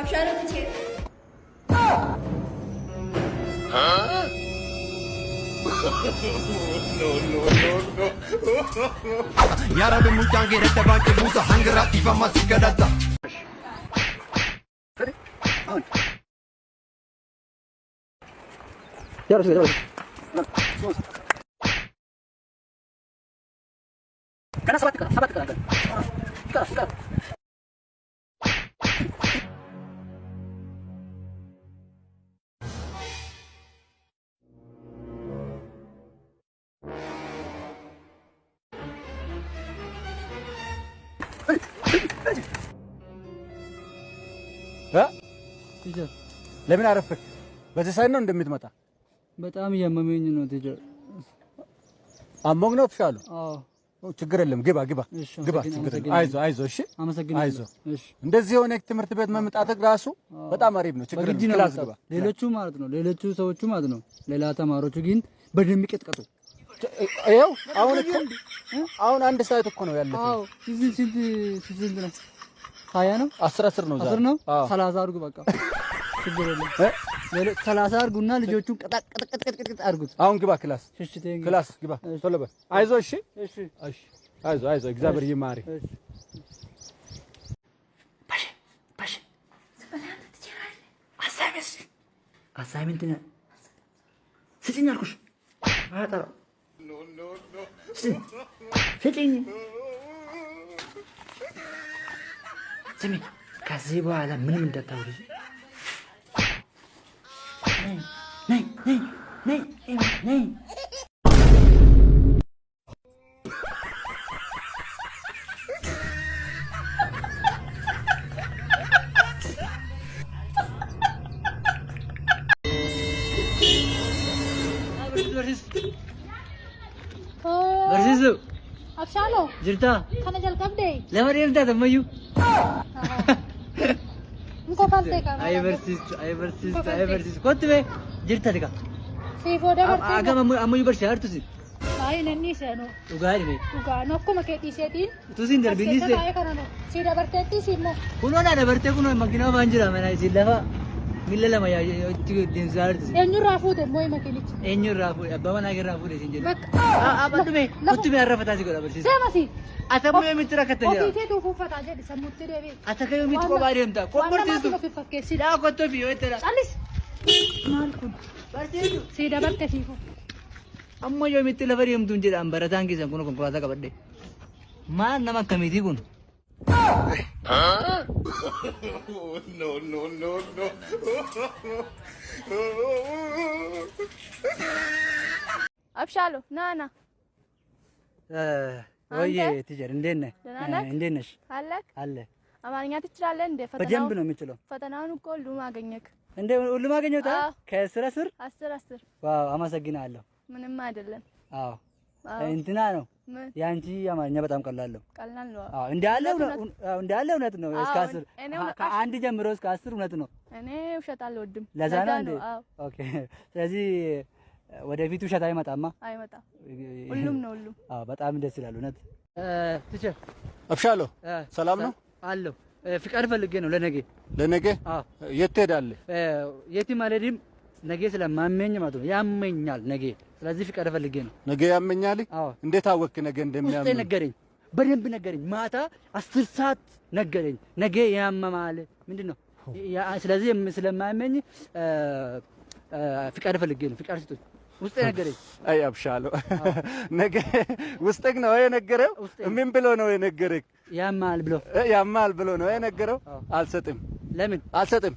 አብሻለሁ ትቼ no. Yara be mutange rete banke muta hangra ifa masikadata. Yara sudah. Karena sabat. Sekarang. ቲቸር ለምን አረፈክ? በዚህ ሳይን ነው እንደምትመጣ? በጣም እያመመኝ ነው ቲቸር። አሞኝ ነው ትሻሉ? አዎ። ችግር የለም ግባ። ችግር የለም። አይዞህ። እሺ አመሰግናለሁ። እሺ እንደዚህ የሆነ ትምህርት ቤት መምጣትህ ራሱ በጣም አሪፍ ነው። ችግር የለም። ክላስ ግባ። ሌሎቹ ማለት ነው ሌሎቹ ሰዎቹ ማለት ነው ሌላ ተማሪዎቹ ግን በደንብ ይቀጥቀጡ። ይኸው አሁን አንድ ሰዓት እኮ ነው ያለው። አዎ ስንት ነው? 20 ነው 10 ነው ዛሬ 10 ነው 30 አድርጉ በቃ ችግር የለም። 30 አድርጉና ልጆቹን ቀጣቅ አድርጉት። አሁን ግባ ክላስ ግባ ቶሎ በል። አይዞህ እሺ አይዞህ እግዚአብሔር ይማርህ። ባሽ አሳይመንት ነው ስጭኝ አልኩሽ። አጣራ ስጭኝ ስሚ ከዚህ በኋላ ምንም እንዳታውሪ። ነይ Barsiisu. Abshaalo. Jirtaa? Kana jalqabdee. Lama deemtaa tammayyuu. Muka faltee kana. Ayi barsiistu. Kottu bee jirtaa tika. Siifoo dabartee. Agam ammayyuu barsiisaa hartusi. Baay'ee nanni seenu. Dhugaa dhibee. Dhugaa no akkuma kee dhiiseetiin. Tusiin darbiinis ta'e. Baay'ee kana no. Si dabarteettis immoo. Kunoo na dabartee kunoo makiinaa waan jira mana isin lafa milla lama itti deemsisaa hartusi. Eenyurraa fuute immoo makinichi. Eenyurraa fuudhe abbaa manaa irraa fuudhe isin jedhu. Bakka. Abba dhumee kottu bee harrafataa si godha barsiisa. Deemasi. Atammoo yoomitti rakkattan jira. Ofiitee duufuufataa jedhi sammuutti deebi'e. Ataka yoomitti kophaa deemta. Qophoorsiistu. Waan nama fakkeessidha. Dhaa kottoo fi yoo itti Callis. Maal kun? barsiisu. Si dabarte siifoo. Amma yoomitti lafa deemtuun jedhaan barataan keessan kun konkolaataa qabadhe. Maal nama akkamiitii kun? No. Abshaalo ናና ወይዬ ቲቸር እንዴት ነህ? እንዴት ነሽ? አለ አማርኛ ትችላለህ እንዴ? በደንብ ነው የምችለው። ፈተናውን እኮ ሁሉም አገኘክ እንዴ? ሁሉም አገኘሁት? ከ10 10 ዋው አመሰግናለሁ። ምንም አይደለም። አዎ እንትና ነው ያንቺ አማርኛ በጣም ቀላል ነው። ነው። አዎ እንዳለ እውነት ነው። እስከ 10 ከአንድ ጀምሮ እስከ 10 እውነት ነው። እኔ ውሸት አልወድም። ለዛ ነው እንዴ? ኦኬ። ስለዚህ ወደፊት ውሸት አይመጣም። ሁሉም ነው ሁሉም። አዎ በጣም ደስ ይላል እውነት። ቲቸር አብሻሎ ሰላም ነው አለው። ፍቃድ ፈልጌ ነው ለነገ። አዎ የት ትሄዳለህ? የት ማለትም ነገ ስለማመኝ ማለት ነው። ያመኛል ነገ። ስለዚህ ፍቃድ ፈልጌ ነው። ነገ ያመኛል? አዎ። እንዴት አወክ ነገ እንደሚያመኝ? ውስጤ ነገረኝ፣ በደንብ ነገረኝ። ማታ 10 ሰዓት ነገረኝ። ነገ ያመማል ምንድነው? ስለዚህ ስለማመኝ ፍቃድ ፈልጌ ነው። ፍቃድ ስጡኝ። ውስጤ ነገረኝ። አይ አብሻሎ ነገ ውስጤክ ነው የነገረው? ምን ብሎ ነው የነገረክ? ያማል ብሎ ነው የነገረው? አልሰጥም። ለምን አልሰጥም?